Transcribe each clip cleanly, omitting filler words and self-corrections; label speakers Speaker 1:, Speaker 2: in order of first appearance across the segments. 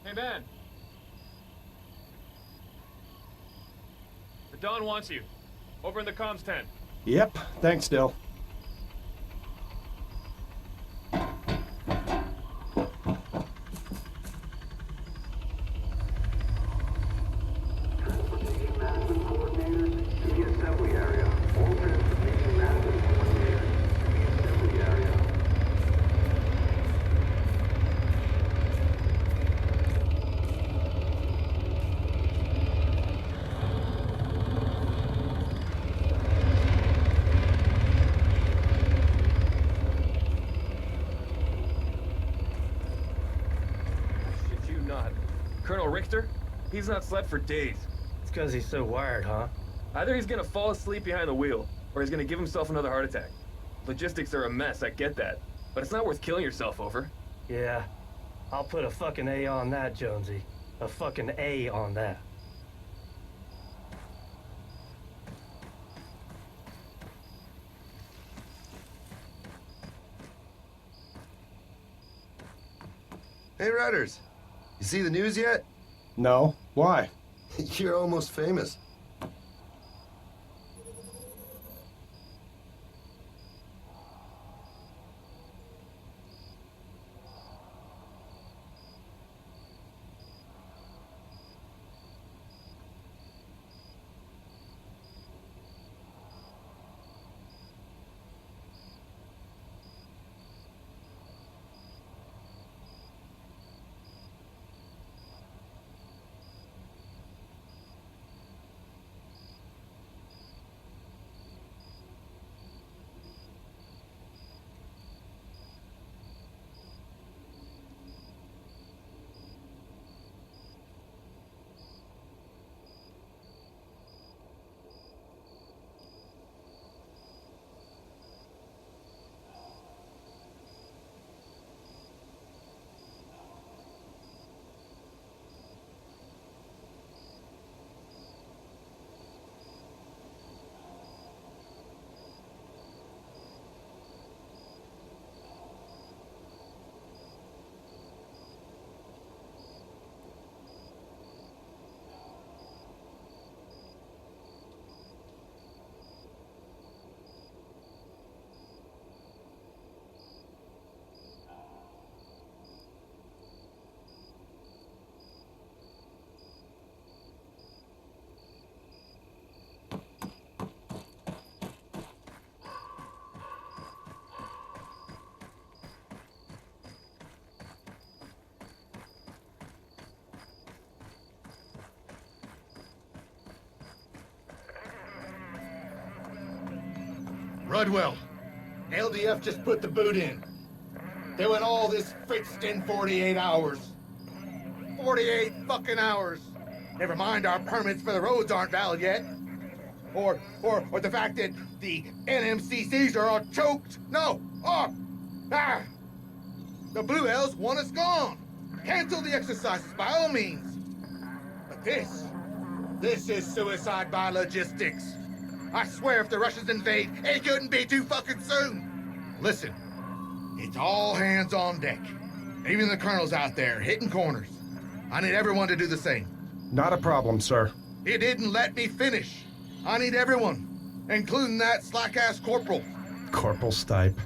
Speaker 1: Hey, man. The Don wants you. Over in the comms tent.
Speaker 2: Yep, thanks, Dill.
Speaker 1: Shit you not. Colonel Richter? He's not slept for days.
Speaker 3: It's because he's so wired, huh?
Speaker 1: Either he's gonna fall asleep behind the wheel, or he's gonna give himself another heart attack. Logistics are a mess, I get that. But it's not worth killing yourself over.
Speaker 3: Yeah. I'll put a fucking A on that, Jonesy. A fucking A on that.
Speaker 4: Hey, Rudders. You see the news yet?
Speaker 2: No, why?
Speaker 4: You're almost famous.
Speaker 5: Rudwell, LDF just put the boot in. They went all this fixed in 48 hours. 48 fucking hours. Never mind our permits for the roads aren't valid yet. Or the fact that the NMCCs are all choked. No, the Blue Elves want us gone. Cancel the exercises by all means. But this is suicide by logistics. I swear if the Russians invade, it couldn't be too fucking soon. Listen, it's all hands on deck. Even the colonel's out there hitting corners. I need everyone to do the same.
Speaker 2: Not a problem, sir.
Speaker 5: He didn't let me finish. I need everyone, including that slack-ass corporal.
Speaker 2: Corporal Stipe.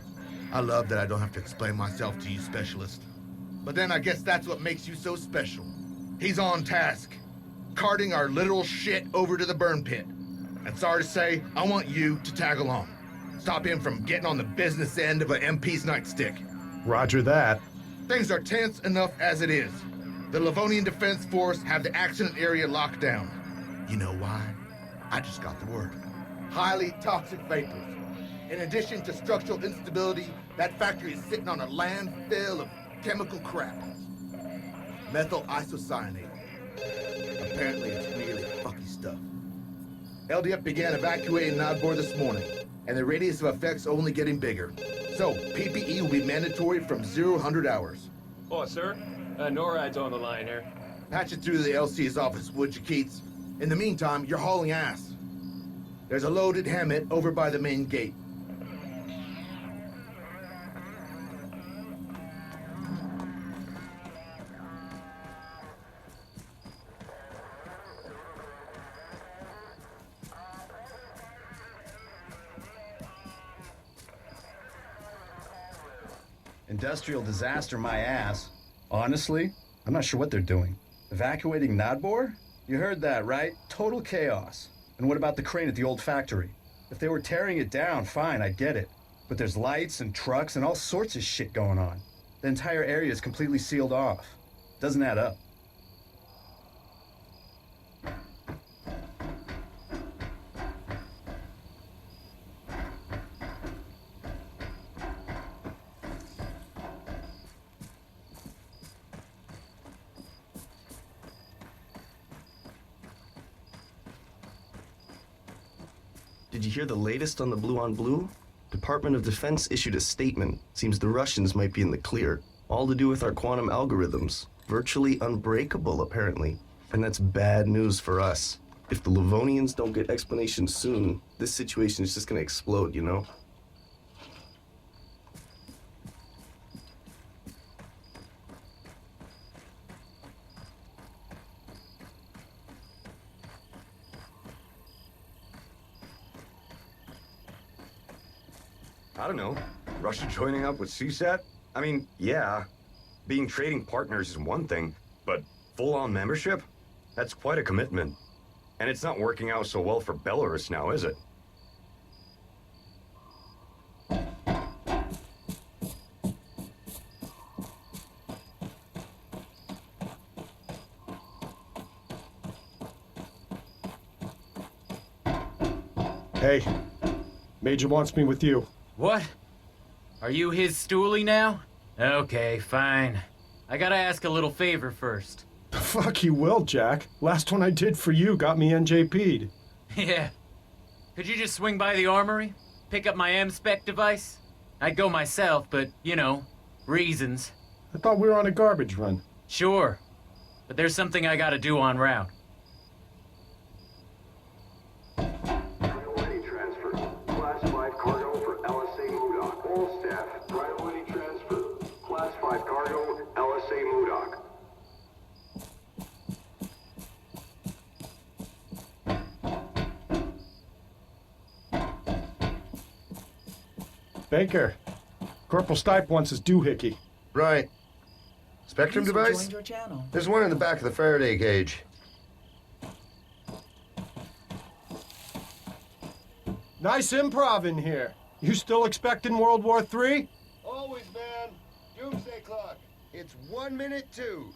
Speaker 5: I love that I don't have to explain myself to you, specialist. But then I guess that's what makes you so special. He's on task, carting our literal shit over to the burn pit. And sorry to say, I want you to tag along. Stop him from getting on the business end of an MP's nightstick.
Speaker 2: Roger that.
Speaker 5: Things are tense enough as it is. The Livonian Defense Force have the accident area locked down. You know why? I just got the word. Highly toxic vapors. In addition to structural instability, that factory is sitting on a landfill of chemical crap. Methyl isocyanate. Apparently it's really fucky stuff. LDF began evacuating Nagor this morning, and the radius of effect's only getting bigger. So, PPE will be mandatory from 0 to 100 hours.
Speaker 1: Oh, sir. NORAD's on the line here.
Speaker 5: Patch it through to the LC's office, would you, Keats? In the meantime, you're hauling ass. There's a loaded Hammett over by the main gate.
Speaker 6: Industrial disaster my ass. Honestly, I'm not sure what they're doing. Evacuating Nadbor? You heard that, right? Total chaos. And what about the crane at the old factory? If they were tearing it down, fine, I get it. But there's lights and trucks and all sorts of shit going on. The entire area is completely sealed off. Doesn't add up.
Speaker 7: Did you hear the latest on the blue on blue? Department of Defense issued a statement. Seems the Russians might be in the clear. All to do with our quantum algorithms. Virtually unbreakable, apparently. And that's bad news for us. If the Livonians don't get explanations soon, this situation is just gonna explode, you know?
Speaker 8: I don't know. Russia joining up with CSAT? I mean, yeah, being trading partners is one thing, but full-on membership? That's quite a commitment. And it's not working out so well for Belarus now, is it?
Speaker 2: Hey, Major wants me with you.
Speaker 9: What? Are you his stoolie now? Okay, fine. I gotta ask a little favor first.
Speaker 2: The fuck you will, Jack. Last one I did for you got me NJP'd.
Speaker 9: Yeah. Could you just swing by the armory? Pick up my M-Spec device? I'd go myself, but, you know, reasons.
Speaker 2: I thought we were on a garbage run.
Speaker 9: Sure. But there's something I gotta do en route.
Speaker 10: Priority transfer. Class 5 cargo for LSA Modoc. All staff, priority transfer. Class 5 cargo, LSA Modoc.
Speaker 2: Baker, Corporal Stipe wants his doohickey.
Speaker 4: Right. Spectrum device? There's one in the back of the Faraday cage.
Speaker 2: Nice improv in here. You still expecting World War III?
Speaker 4: Always, man. Doomsday clock. It's 1 minute 2.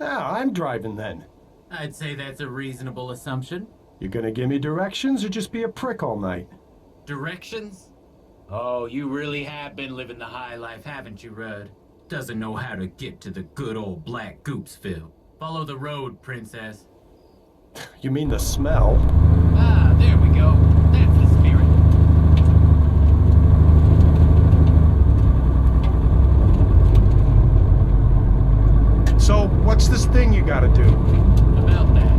Speaker 2: Ah, I'm driving then.
Speaker 9: I'd say that's a reasonable assumption.
Speaker 2: You gonna give me directions or just be a prick all night?
Speaker 9: Directions? Oh, you really have been living the high life, haven't you, Rudd? Doesn't know how to get to the good old Black Goopsville. Follow the road, princess.
Speaker 2: You mean the smell?
Speaker 9: Ah, there we go. That's the spirit.
Speaker 2: So, what's this thing you gotta do?
Speaker 9: About that.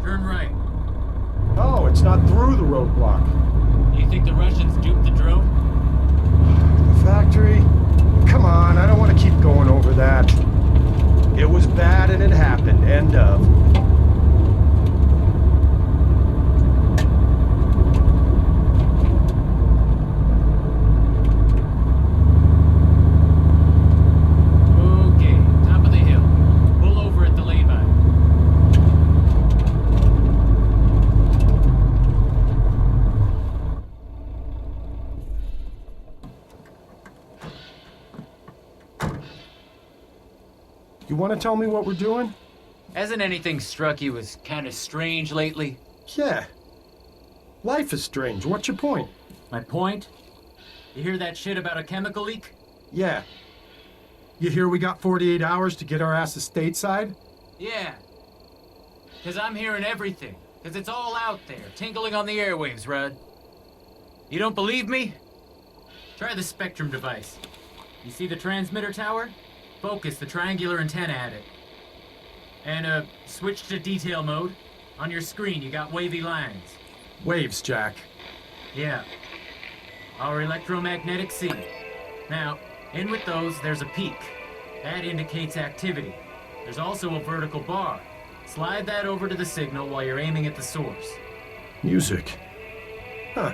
Speaker 9: Turn right.
Speaker 2: Oh, it's not through the roadblock.
Speaker 9: You think the Russians duped the drone?
Speaker 2: The factory? Come on, I don't want to keep going over that. It was bad and it happened. End of. want to tell me what we're doing?
Speaker 9: Hasn't anything struck you as kind of strange lately?
Speaker 2: Yeah. Life is strange. What's your point?
Speaker 9: My point? You hear that shit about a chemical leak?
Speaker 2: Yeah. You hear we got 48 hours to get our asses stateside?
Speaker 9: Yeah. Because I'm hearing everything. Because it's all out there, tingling on the airwaves, Rudd. You don't believe me? Try the Spectrum device. You see the transmitter tower? Focus the triangular antenna at it. And, switch to detail mode. On your screen, you got wavy lines.
Speaker 2: Waves, Jack.
Speaker 9: Yeah. Our electromagnetic sea. Now, in with those, there's a peak. That indicates activity. There's also a vertical bar. Slide that over to the signal while you're aiming at the source.
Speaker 2: Music. Huh.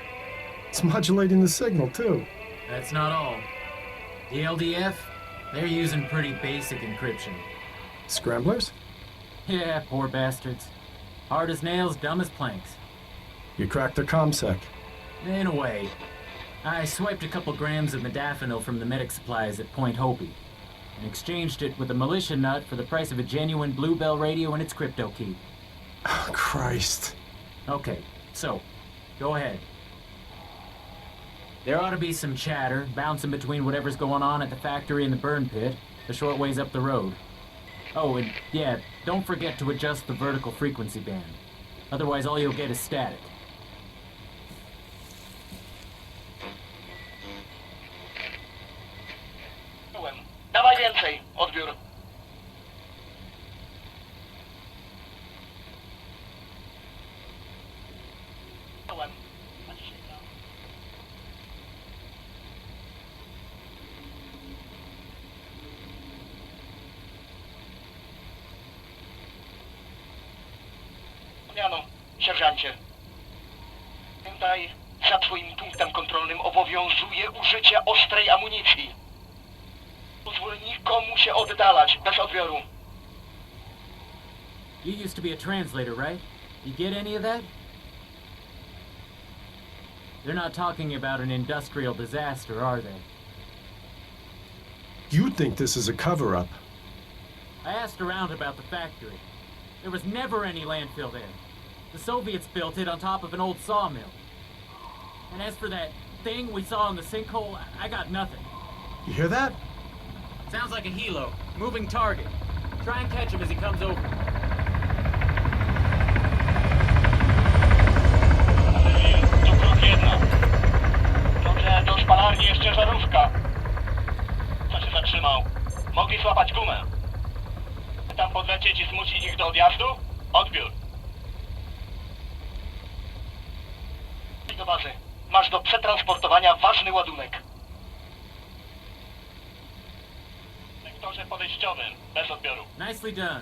Speaker 2: It's modulating the signal, too.
Speaker 9: That's not all. The LDF, they're using pretty basic encryption.
Speaker 2: Scramblers?
Speaker 9: Yeah, poor bastards. Hard as nails, dumb as planks.
Speaker 2: You cracked their ComSec.
Speaker 9: In a way. I swiped a couple grams of modafinil from the medic supplies at Point Hopi and exchanged it with a militia nut for the price of a genuine Bluebell radio and its crypto key.
Speaker 2: Oh, Christ.
Speaker 9: Okay, so, go ahead. There ought to be some chatter, bouncing between whatever's going on at the factory and the burn pit, a short ways up the road. Oh, and yeah, don't forget to adjust the vertical frequency band. Otherwise, all you'll get is static.
Speaker 11: Dawaj więcej, odbiór. Zmiano, sierżancie. Pamiętaj, za twoim punktem kontrolnym obowiązuje użycie ostrej amunicji. Pozwól nikomu się oddalać bez odbioru.
Speaker 9: You used to be a translator, right? You get any of that? They're not talking about an industrial disaster, are they?
Speaker 2: You think this is a cover-up?
Speaker 9: I asked around about the factory. There was never any landfill there. The Soviets built it on top of an old sawmill. And as for that thing we saw in the sinkhole, I got nothing.
Speaker 2: You hear that?
Speaker 9: Sounds like a helo. Moving target. Try and catch him as he comes over.
Speaker 11: Tu krok 1. Dobrze, do spalarni jest ciężarówka. Co się zatrzymał? Mogli złapać gumę. Tam podlecieć i zmusić ich do odjazdu? Odbiór. I do bazy. Masz do przetransportowania ważny ładunek. W sektorze podejściowym, bez odbioru.
Speaker 9: Nicely done.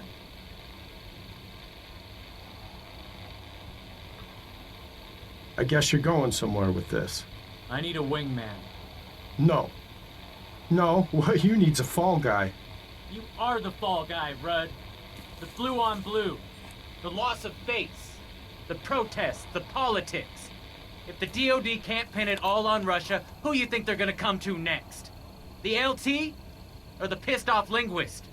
Speaker 2: I guess you're going somewhere with this.
Speaker 9: I need a wingman.
Speaker 2: No. No, what you need's a fall guy.
Speaker 9: You are the fall guy, Rudd. The blue on blue. The loss of face. The protests. The politics. If the DOD can't pin it all on Russia, who you think they're gonna come to next? The LT? Or the pissed off linguist?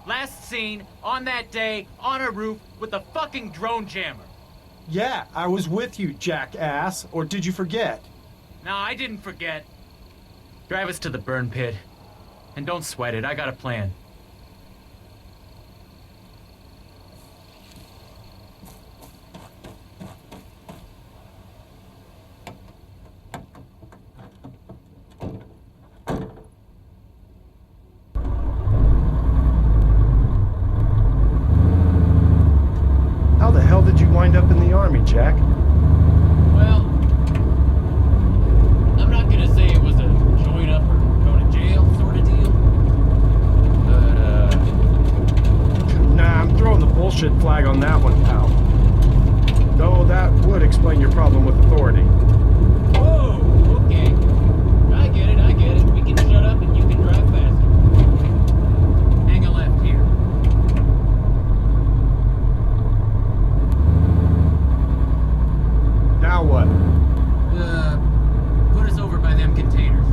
Speaker 9: Last seen, on that day, on a roof, with a fucking drone jammer.
Speaker 2: Yeah, I was with you, jackass. Or did you forget?
Speaker 9: No, I didn't forget. Drive us to the burn pit. And don't sweat it, I got a plan.
Speaker 2: How the hell did you wind up in the army, Jack?
Speaker 9: Well, I'm not gonna say it was a join up or go to jail sort of deal. But,
Speaker 2: Nah, I'm throwing the bullshit flag on that one, pal. Though that would explain your problem with authority.
Speaker 9: whoa, okay. I get it. We can shut up and you can drive faster. Hang a left here.
Speaker 2: Now what?
Speaker 9: Put us over by them containers.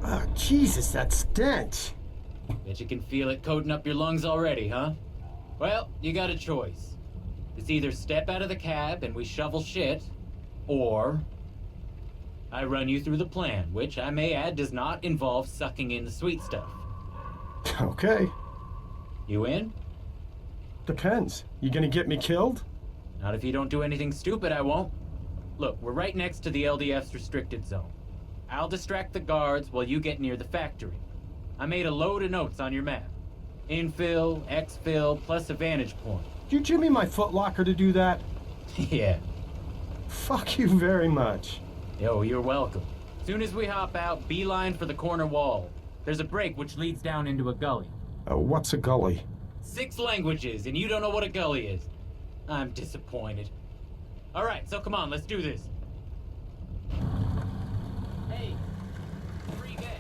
Speaker 2: Oh, Jesus, that stench.
Speaker 9: Bet you can feel it coating up your lungs already, huh? Well, you got a choice. It's either step out of the cab and we shovel shit, or I run you through the plan, which I may add does not involve sucking in the sweet stuff.
Speaker 2: Okay.
Speaker 9: You in?
Speaker 2: Depends. You gonna get me killed?
Speaker 9: Not if you don't do anything stupid, I won't. Look, we're right next to the LDF's restricted zone. I'll distract the guards while you get near the factory. I made a load of notes on your map. Infill, exfill, plus a vantage point.
Speaker 2: Did you Jimmy my footlocker to do that?
Speaker 9: Yeah.
Speaker 2: Fuck you very much.
Speaker 9: Yo, you're welcome. Soon as we hop out, beeline for the corner wall. There's a break which leads down into a gully.
Speaker 2: What's a gully?
Speaker 9: 6 languages, and you don't know what a gully is. I'm disappointed. Alright, so come on, let's do this. Hey, free gay.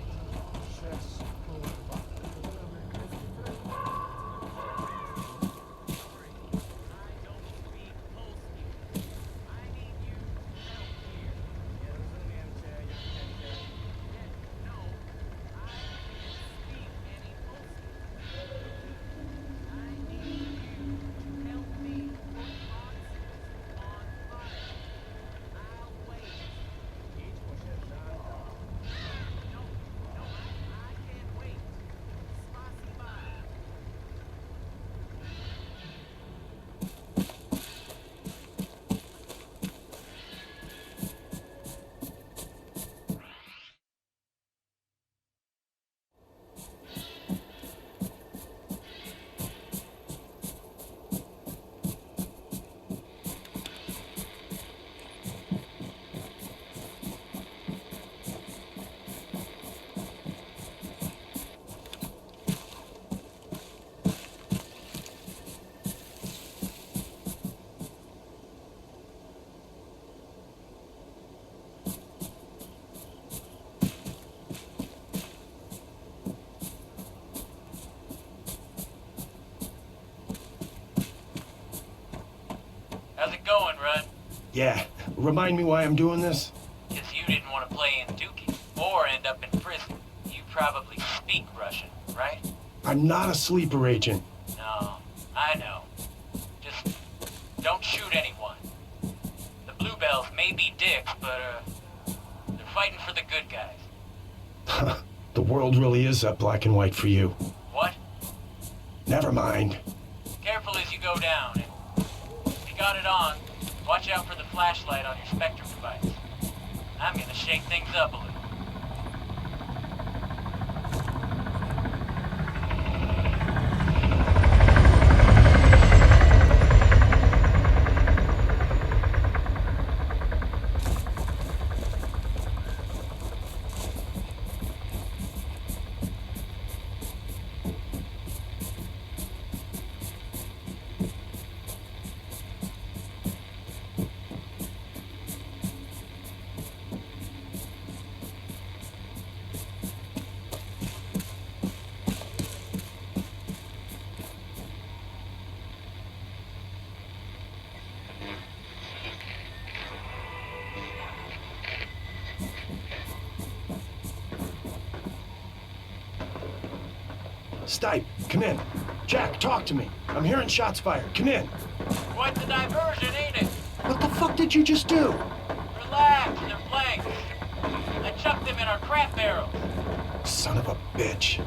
Speaker 9: How's it going, Rudd?
Speaker 2: Yeah. Remind me why I'm doing this?
Speaker 9: Guess you didn't want to play in Dookie or end up in prison. You probably speak Russian, right?
Speaker 2: I'm not a sleeper agent.
Speaker 9: No, I know. Just don't shoot anyone. The Bluebells may be dicks, but they're fighting for the good guys.
Speaker 2: The world really is that black and white for you.
Speaker 9: What?
Speaker 2: Never mind.
Speaker 9: Careful as you go down. And if you got it on, watch out for the flashlight on your Spectrum device. I'm gonna shake things up a little.
Speaker 2: Stipe, come in. Jack, talk to me. I'm hearing shots fired. Come in.
Speaker 9: Quite the diversion, ain't it?
Speaker 2: What the fuck did you just do?
Speaker 9: Relax, they're blanks. I chucked them in our crap barrels.
Speaker 2: Son of a bitch.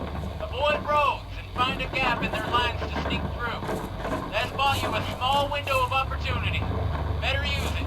Speaker 9: Avoid roads and find a gap in their lines to sneak through. That's bought you a small window of opportunity. Better use it.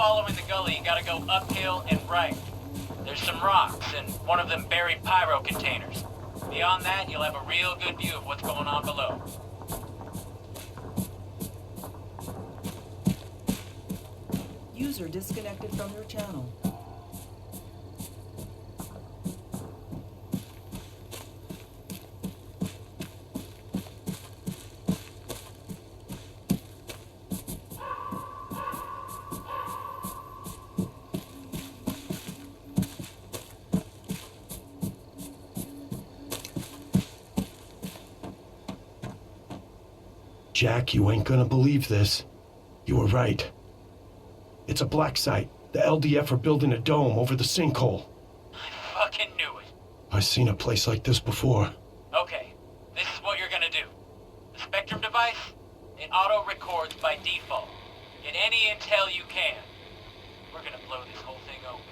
Speaker 9: following the gully, you gotta go uphill and right. There's some rocks and one of them buried pyro containers. Beyond that, you'll have a real good view of what's going on below.
Speaker 12: User disconnected from your channel.
Speaker 2: Jack, you ain't gonna believe this. You were right. It's a black site. The LDF are building a dome over the sinkhole.
Speaker 9: I fucking knew it.
Speaker 2: I've seen a place like this before.
Speaker 9: Okay, this is what you're gonna do. The Spectrum device, it auto-records by default. Get any intel you can. We're gonna blow this whole thing open.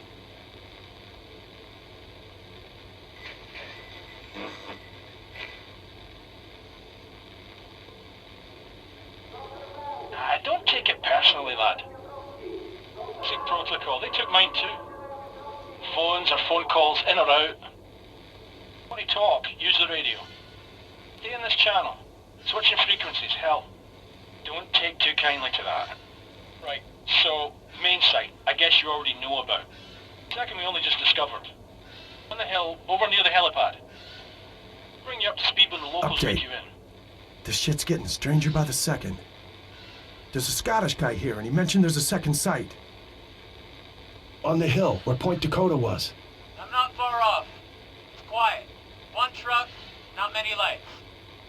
Speaker 11: Don't take it personally, lad. Same protocol, they took mine too. Phones or phone calls in or out. Want to talk, use the radio. Stay in this channel. Switching frequencies, hell. Don't take too kindly to that. Right, so, main site, I guess you already know about. Second we only just discovered. On the hill, over near the helipad. Bring you up to speed when the locals take you in.
Speaker 2: This shit's getting stranger by the second. There's a Scottish guy here, and he mentioned there's a second site. On the hill, where Point Dakota was.
Speaker 9: I'm not far off. It's quiet. One truck, not many lights.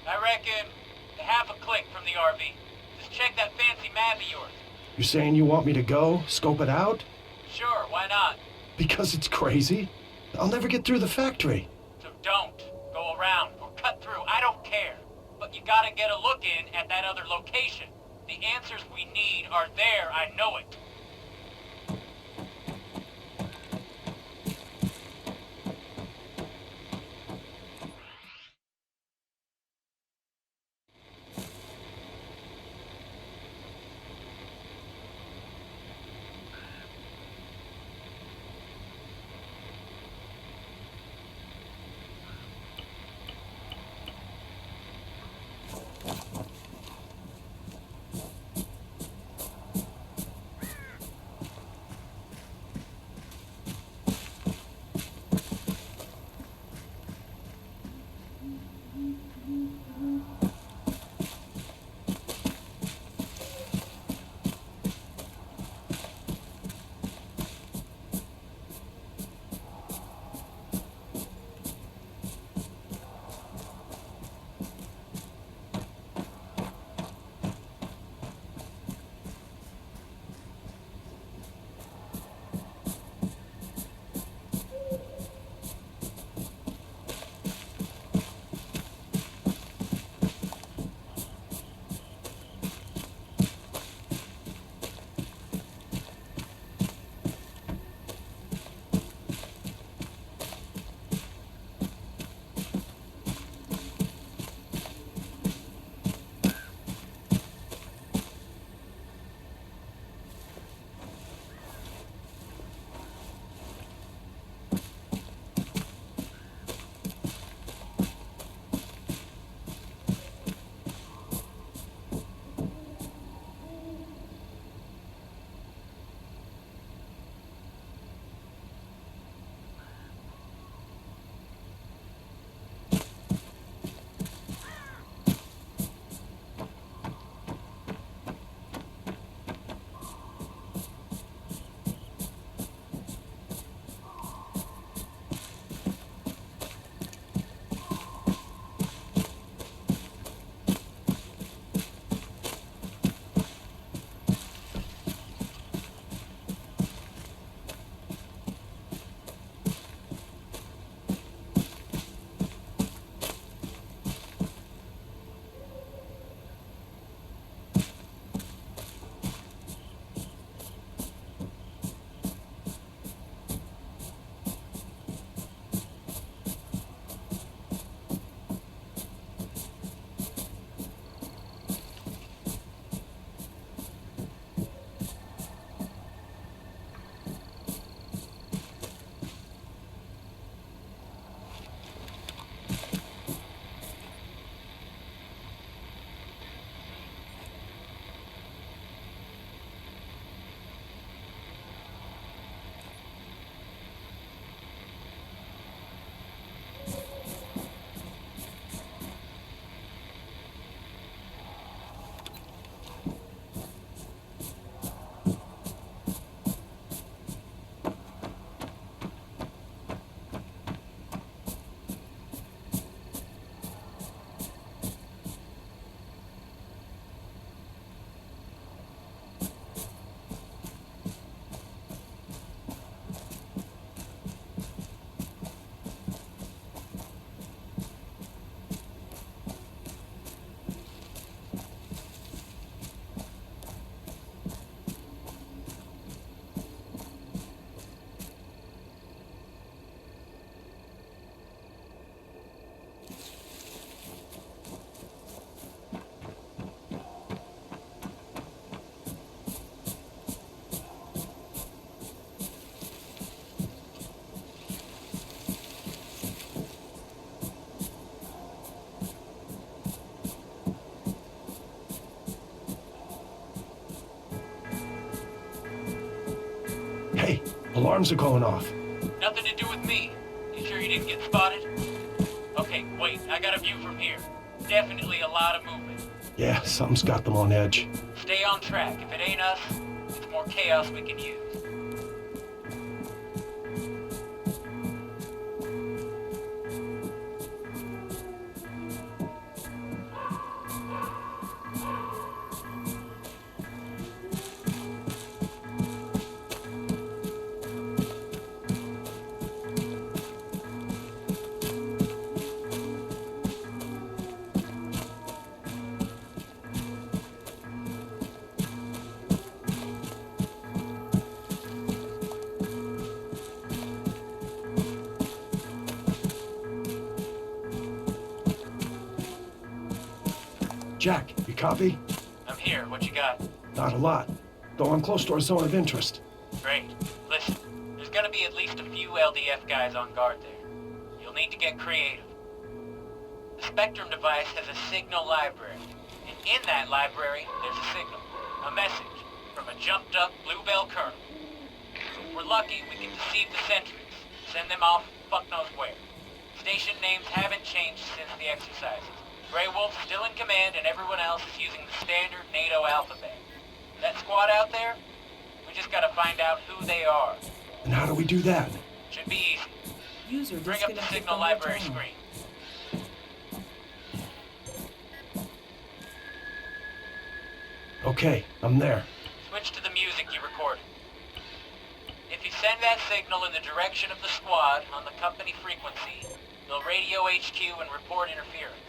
Speaker 9: I reckon half a click from the RV. Just check that fancy map of yours.
Speaker 2: You're saying you want me to go, scope it out?
Speaker 9: Sure, why not?
Speaker 2: Because it's crazy. I'll never get through the factory.
Speaker 9: So don't go around or cut through. I don't care. But you gotta get a look in at that other location. The answers we need are there, I know it.
Speaker 2: Alarms are going off.
Speaker 9: Nothing to do with me. You sure you didn't get spotted? Okay, wait, I got a view from here. Definitely a lot of movement.
Speaker 2: Yeah, something's got them on edge.
Speaker 9: Stay on track. If it ain't us, it's more chaos we can use.
Speaker 2: Jack, you copy?
Speaker 9: I'm here. What you got?
Speaker 2: Not a lot. Though I'm close to our zone of interest.
Speaker 9: Great. Listen, there's gonna be at least a few LDF guys on guard there. You'll need to get creative. The Spectrum device has a signal library, and in that library, there's a signal. A message from a jumped-up Bluebell colonel. If we're lucky, we can deceive the sentries, send them off fuck knows where. Station names haven't changed since the exercises. Grey Wolf's still in command, and everyone else is using the standard NATO alphabet. That squad out there, we just gotta find out who they are.
Speaker 2: And how do we do that?
Speaker 9: Should be easy.
Speaker 12: User
Speaker 9: Bring up the
Speaker 12: disconnected
Speaker 9: signal
Speaker 12: from your
Speaker 9: library
Speaker 12: channel.
Speaker 9: screen.
Speaker 2: Okay, I'm there.
Speaker 9: Switch to the music you recorded. If you send that signal in the direction of the squad on the company frequency, they'll radio HQ and report interference.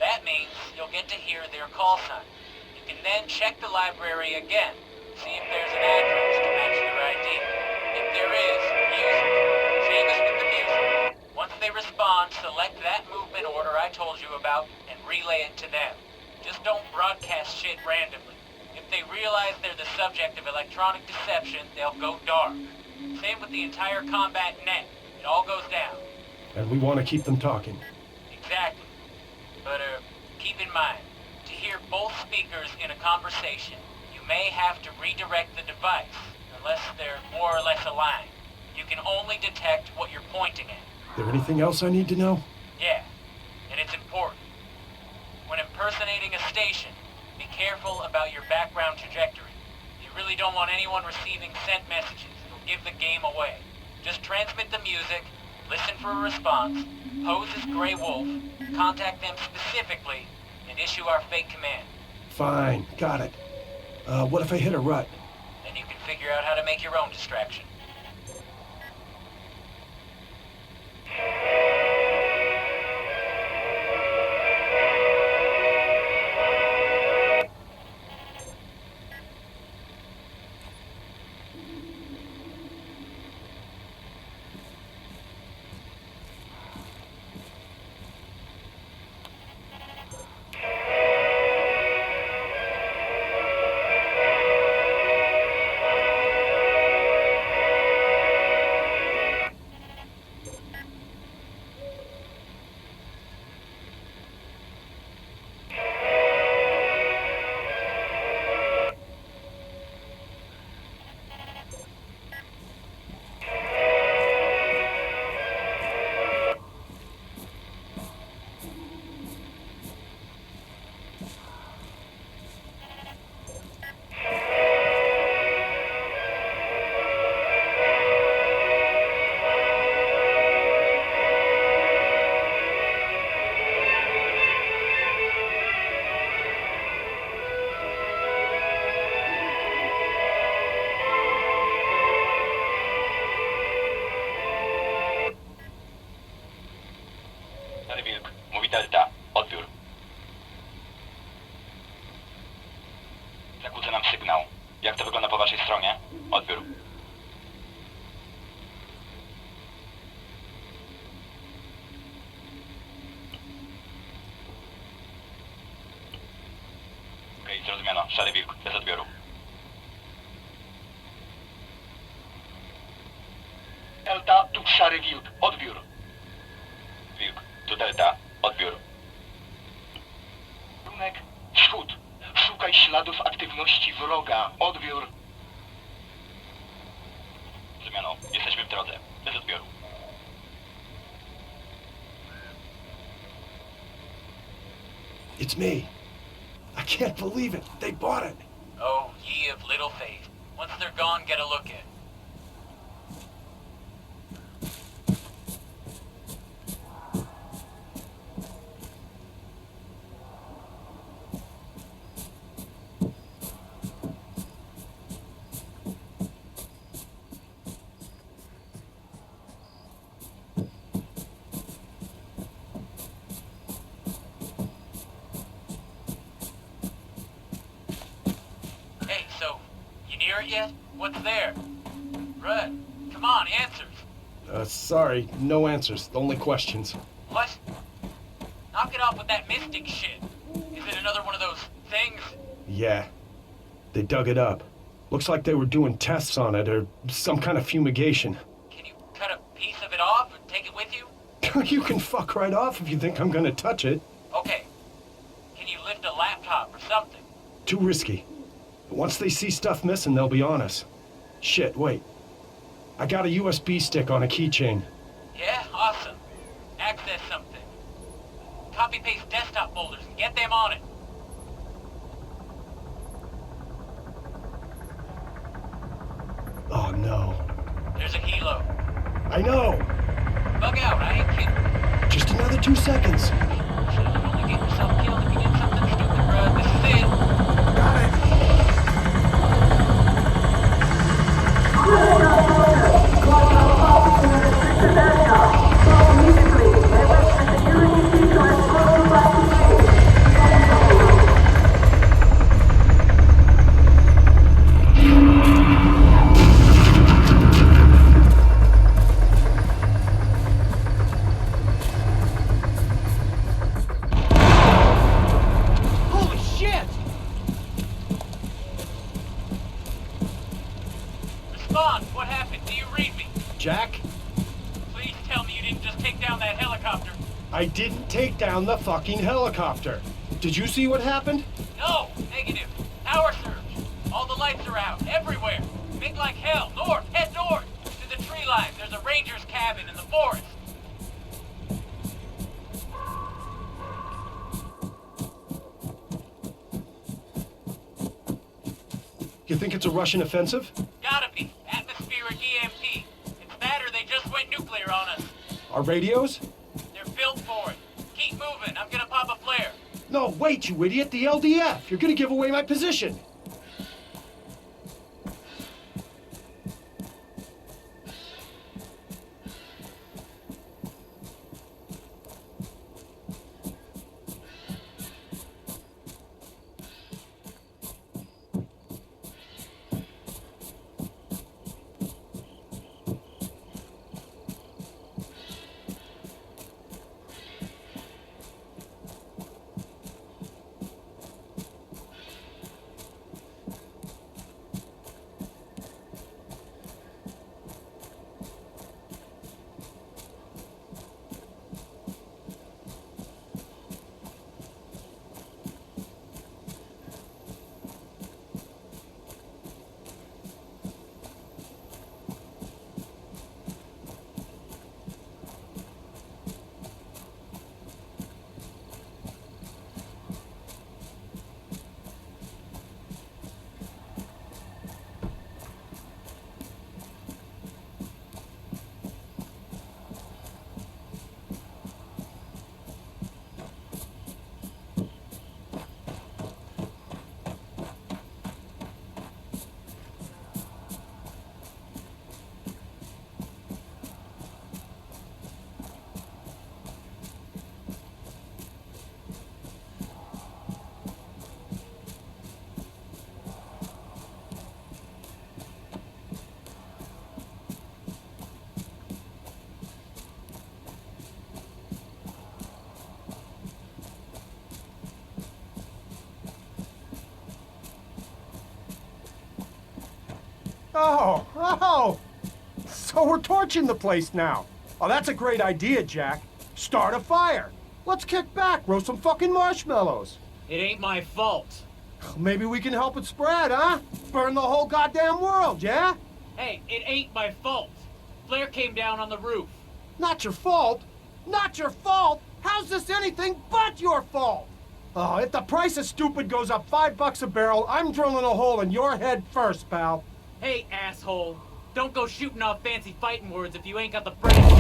Speaker 9: That means you'll get to hear their call sign. You can then check the library again, see if there's an address to match their ID. If there is, use it. Same as with the music. Once they respond, select that movement order I told you about and relay it to them. Just don't broadcast shit randomly. If they realize they're the subject of electronic deception, they'll go dark. Same with the entire combat net. It all goes down.
Speaker 2: And we want to keep them talking.
Speaker 9: Exactly. But, keep in mind, to hear both speakers in a conversation, you may have to redirect the device, unless they're more or less aligned. You can only detect what you're pointing at.
Speaker 2: There anything else I need to know?
Speaker 9: Yeah, and it's important. When impersonating a station, be careful about your background trajectory. You really don't want anyone receiving sent messages. It'll give the game away. Just transmit the music, listen for a response, pose as Grey Wolf, contact them specifically, and issue our fake command.
Speaker 2: Fine, got it. What if I hit a rut?
Speaker 9: Then you can figure out how to make your own distraction.
Speaker 11: Delta, odbiór. Zakłóca nam sygnał. Jak to wygląda po waszej stronie? Odbiór. Okej, zrozumiano. Szary wilk, bez odbioru. Delta, tu szary wilk, odbiór. Wilk, tu Delta, odbiór. Kierunek wschód. Szukaj śladów aktywności wroga. Odbiór. Zrozumiano.
Speaker 2: It's me. I can't believe it. They bought it.
Speaker 9: Oh, ye of little faith. Once they're gone, get a look at. Hey, so, you near it yet? What's there? Rudd, come on, answers.
Speaker 2: Sorry, no answers. Only questions.
Speaker 9: What? Knock it off with that mystic shit. Is it another one of those things?
Speaker 2: Yeah. They dug it up. Looks like they were doing tests on it, or some kind of fumigation.
Speaker 9: Can you cut a piece of it off and take it with you?
Speaker 2: You can fuck right off if you think I'm gonna touch it.
Speaker 9: Okay. Can you lift a laptop or something?
Speaker 2: Too risky. Once they see stuff missing, they'll be on us. Shit, wait. I got a USB stick on a keychain.
Speaker 9: Yeah, awesome. Access something. Copy-paste desktop folders and get them on it.
Speaker 2: Oh no.
Speaker 9: There's a helo.
Speaker 2: I know!
Speaker 9: Bug out, I ain't kidding.
Speaker 2: Just another 2 seconds.
Speaker 9: Should've only get yourself killed if you did something stupid, bro. This is it.
Speaker 2: Got it!
Speaker 9: Holy shit! Respond, what happened? Do you read me?
Speaker 2: Jack,
Speaker 9: Please tell me you didn't just take down that helicopter.
Speaker 2: I didn't take down the fucking helicopter. Did you see what happened?
Speaker 9: No, negative. Power surge. All the lights are out, everywhere. Big like hell. North, head north. To the tree line. There's a ranger's cabin in the forest.
Speaker 2: You think it's a Russian offensive?
Speaker 9: Gotta be. Atmospheric EMP. It's that or they just went nuclear on us.
Speaker 2: Our radios?
Speaker 9: They're built for it. Keep moving. I'm gonna pop a flare.
Speaker 2: No, wait, you idiot. The LDF. You're gonna give away my position. Oh, so we're torching the place now. Oh, that's a great idea, Jack. Start a fire. Let's kick back, roast some fucking marshmallows.
Speaker 9: It ain't my fault.
Speaker 2: Maybe we can help it spread, huh? Burn the whole goddamn world, yeah?
Speaker 9: Hey, it ain't my fault. Flare came down on the roof.
Speaker 2: Not your fault. Not your fault? How's this anything but your fault? Oh, if the price of stupid goes up $5 a barrel, I'm drilling a hole in your head first, pal.
Speaker 9: Hey, asshole. Don't go shooting off fancy fighting words if you ain't got the brains.